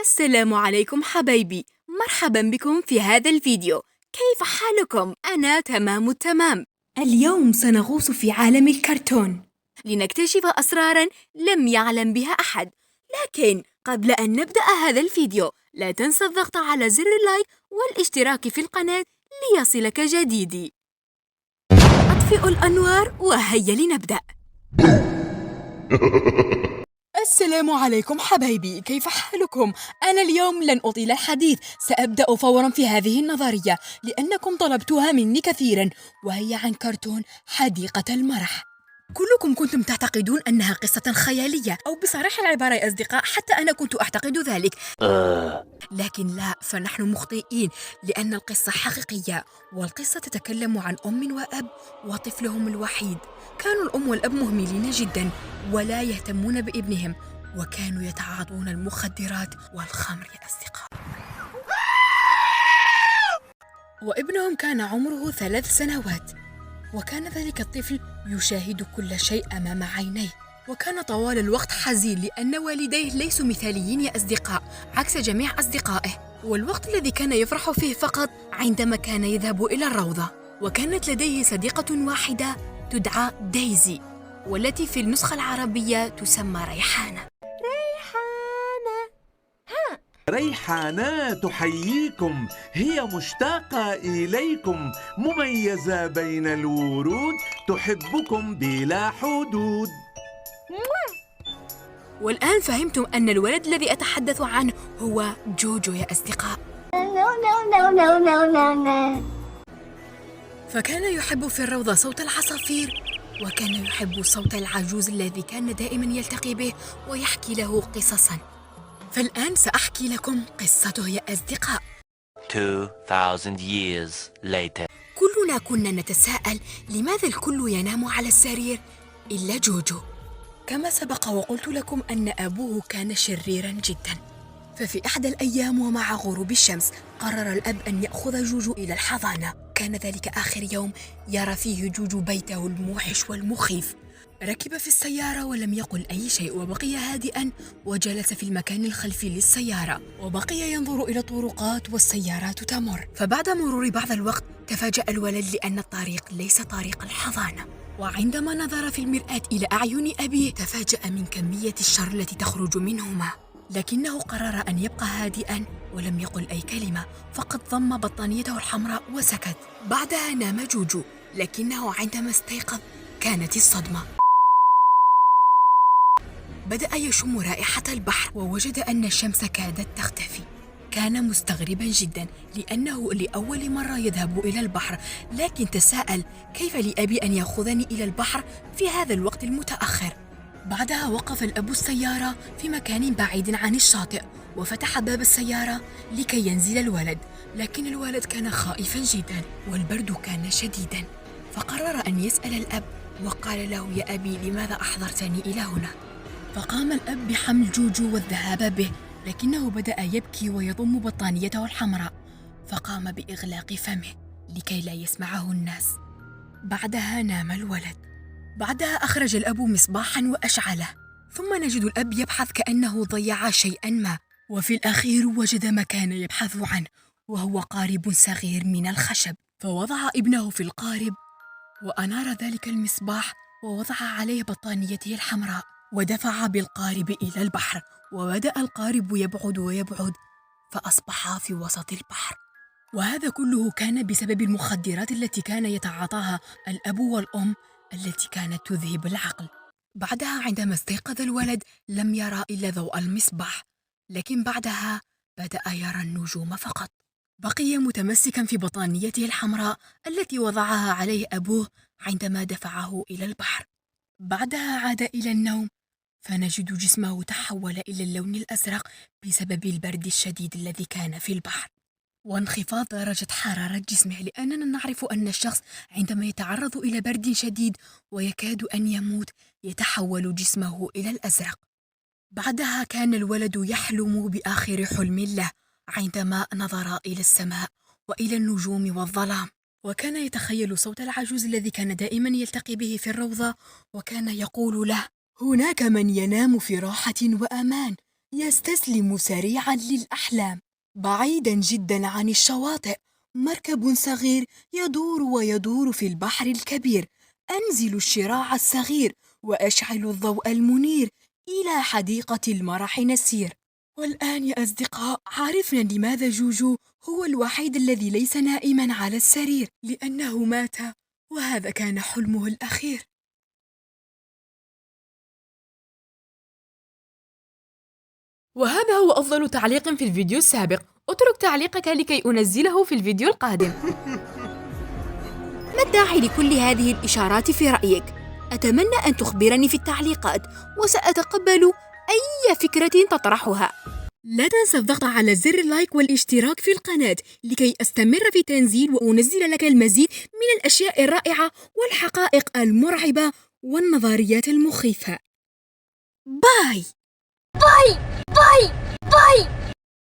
السلام عليكم حبايبي، مرحبا بكم في هذا الفيديو. كيف حالكم؟ أنا تمام التمام. اليوم سنغوص في عالم الكرتون لنكتشف أسراراً لم يعلم بها أحد. لكن قبل أن نبدأ هذا الفيديو لا تنسى الضغط على زر اللايك والاشتراك في القناة ليصلك جديدي. أطفئوا الأنوار وهيا لنبدأ. السلام عليكم حبايبي، كيف حالكم؟ أنا اليوم لن أطيل الحديث، سأبدأ فوراً في هذه النظرية لأنكم طلبتوها مني كثيراً، وهي عن كرتون حديقة المرح. كلكم كنتم تعتقدون أنها قصة خيالية، أو بصراحة العبارة يا أصدقاء حتى أنا كنت أعتقد ذلك. لكن لا، فنحن مخطئين، لأن القصة حقيقية، والقصة تتكلم عن أم وأب وطفلهم الوحيد. كانوا الأم والأب مهملين جدا ولا يهتمون بابنهم، وكانوا يتعاطون المخدرات والخمر يا أصدقاء. وابنهم كان عمره 3 سنوات، وكان ذلك الطفل يشاهد كل شيء أمام عينيه، وكان طوال الوقت حزين لأن والديه ليسوا مثاليين يا أصدقاء عكس جميع أصدقائه. والوقت الذي كان يفرح فيه فقط عندما كان يذهب إلى الروضة. وكانت لديه صديقة واحدة تدعى دايزي، والتي في النسخة العربية تسمى ريحانة. ريحانة تحييكم، هي مشتاقة إليكم، مميزة بين الورود، تحبكم بلا حدود. والآن فهمتم أن الولد الذي أتحدث عنه هو جوجو يا أصدقاء. فكان يحب في الروضة صوت العصافير، وكان يحب صوت العجوز الذي كان دائما يلتقي به ويحكي له قصصا. فالآن سأحكي لكم قصته يا أصدقاء. 2000 years later. كلنا كنا نتساءل لماذا الكل ينام على السرير إلا جوجو. كما سبق وقلت لكم أن أبوه كان شريرا جدا. ففي إحدى الأيام ومع غروب الشمس قرر الأب أن يأخذ جوجو إلى الحضانة. كان ذلك آخر يوم يرى فيه جوجو بيته الموحش والمخيف. ركب في السيارة ولم يقل أي شيء، وبقي هادئا وجلس في المكان الخلفي للسيارة، وبقي ينظر إلى الطرقات والسيارات تمر. فبعد مرور بعض الوقت تفاجأ الولد لأن الطريق ليس طريق الحضانة، وعندما نظر في المرآة إلى أعين أبيه تفاجأ من كمية الشر التي تخرج منهما. لكنه قرر أن يبقى هادئا ولم يقل أي كلمة، فقط ضم بطانيته الحمراء وسكت. بعدها نام جوجو، لكنه عندما استيقظ كانت الصدمة. بدأ يشم رائحة البحر ووجد أن الشمس كادت تختفي. كان مستغربا جدا لأنه لأول مرة يذهب إلى البحر، لكن تساءل كيف لأبي أن يأخذني إلى البحر في هذا الوقت المتأخر. بعدها وقف الأب السيارة في مكان بعيد عن الشاطئ، وفتح باب السيارة لكي ينزل الولد، لكن الولد كان خائفا جدا والبرد كان شديدا. فقرر أن يسأل الأب وقال له: يا أبي، لماذا أحضرتني إلى هنا؟ فقام الأب بحمل جوجو والذهاب به، لكنه بدأ يبكي ويضم بطانيته الحمراء، فقام بإغلاق فمه لكي لا يسمعه الناس. بعدها نام الولد. بعدها أخرج الأب مصباحا وأشعله، ثم نجد الأب يبحث كأنه ضيع شيئا ما، وفي الأخير وجد ما كان يبحث عنه، وهو قارب صغير من الخشب. فوضع ابنه في القارب وأنار ذلك المصباح ووضع عليه بطانيته الحمراء، ودفع بالقارب إلى البحر، وبدأ القارب يبعد ويبعد فأصبح في وسط البحر. وهذا كله كان بسبب المخدرات التي كان يتعاطاها الأب والأم التي كانت تذهب العقل. بعدها عندما استيقظ الولد لم يرى إلا ضوء المصباح، لكن بعدها بدأ يرى النجوم فقط. بقي متمسكا في بطانيته الحمراء التي وضعها عليه أبوه عندما دفعه إلى البحر. بعدها عاد إلى النوم، فنجد جسمه تحول إلى اللون الأزرق بسبب البرد الشديد الذي كان في البحر وانخفاض درجة حرارة جسمه، لأننا نعرف أن الشخص عندما يتعرض إلى برد شديد ويكاد أن يموت يتحول جسمه إلى الأزرق. بعدها كان الولد يحلم بآخر حلم له عندما نظر إلى السماء وإلى النجوم والظلام، وكان يتخيل صوت العجوز الذي كان دائما يلتقي به في الروضة، وكان يقول له: هناك من ينام في راحة وأمان، يستسلم سريعا للأحلام. بعيدا جدا عن الشواطئ، مركب صغير يدور ويدور في البحر الكبير. أنزل الشراع الصغير وأشعل الضوء المنير إلى حديقة المرح نسير. والآن يا أصدقاء، عرفنا لماذا جوجو هو الوحيد الذي ليس نائما على السرير، لأنه مات وهذا كان حلمه الأخير. وهذا هو أفضل تعليق في الفيديو السابق. اترك تعليقك لكي أنزله في الفيديو القادم. ما الداعي لكل هذه الإشارات في رأيك؟ أتمنى أن تخبرني في التعليقات، وسأتقبل أي فكرة تطرحها. لا تنسى الضغط على زر اللايك والاشتراك في القناة لكي أستمر في تنزيل وأنزل لك المزيد من الأشياء الرائعة والحقائق المرعبة والنظريات المخيفة. باي. باي.